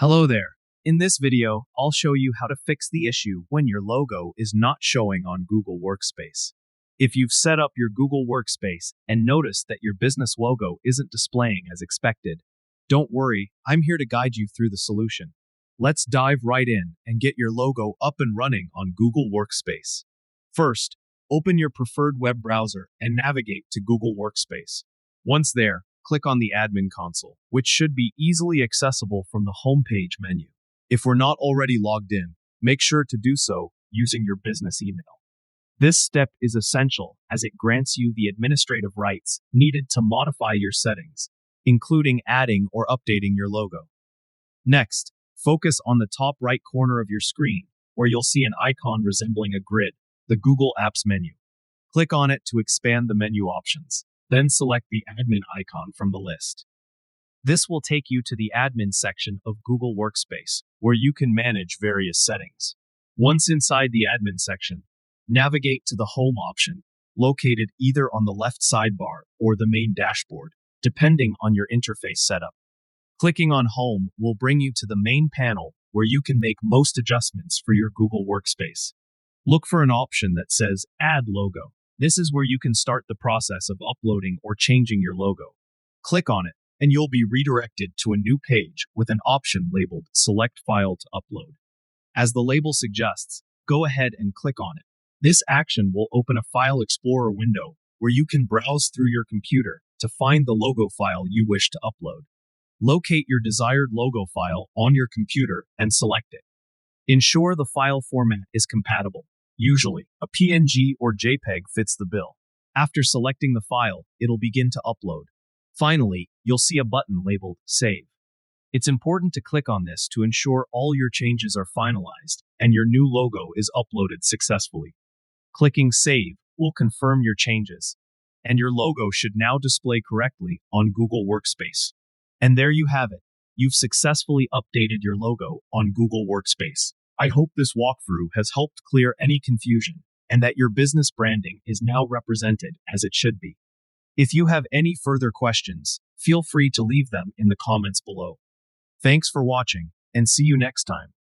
Hello there. In this video, I'll show you how to fix the issue when your logo is not showing on Google Workspace. If you've set up your Google Workspace and noticed that your business logo isn't displaying as expected, don't worry, I'm here to guide you through the solution. Let's dive right in and get your logo up and running on Google Workspace. First, open your preferred web browser and navigate to Google Workspace. Once there, click on the admin console, which should be easily accessible from the homepage menu. If we're not already logged in, make sure to do so using your business email. This step is essential as it grants you the administrative rights needed to modify your settings, including adding or updating your logo. Next, focus on the top right corner of your screen, where you'll see an icon resembling a grid, the Google Apps menu. Click on it to expand the menu options. Then select the admin icon from the list. This will take you to the admin section of Google Workspace, where you can manage various settings. Once inside the admin section, navigate to the Home option, located either on the left sidebar or the main dashboard, depending on your interface setup. Clicking on Home will bring you to the main panel where you can make most adjustments for your Google Workspace. Look for an option that says Add Logo. This is where you can start the process of uploading or changing your logo. Click on it, and you'll be redirected to a new page with an option labeled Select File to Upload. As the label suggests, go ahead and click on it. This action will open a File Explorer window where you can browse through your computer to find the logo file you wish to upload. Locate your desired logo file on your computer and select it. Ensure the file format is compatible. Usually, a PNG or JPEG fits the bill. After selecting the file, it'll begin to upload. Finally, you'll see a button labeled Save. It's important to click on this to ensure all your changes are finalized and your new logo is uploaded successfully. Clicking Save will confirm your changes, and your logo should now display correctly on Google Workspace. And there you have it. You've successfully updated your logo on Google Workspace. I hope this walkthrough has helped clear any confusion and that your business branding is now represented as it should be. If you have any further questions, feel free to leave them in the comments below. Thanks for watching, and see you next time.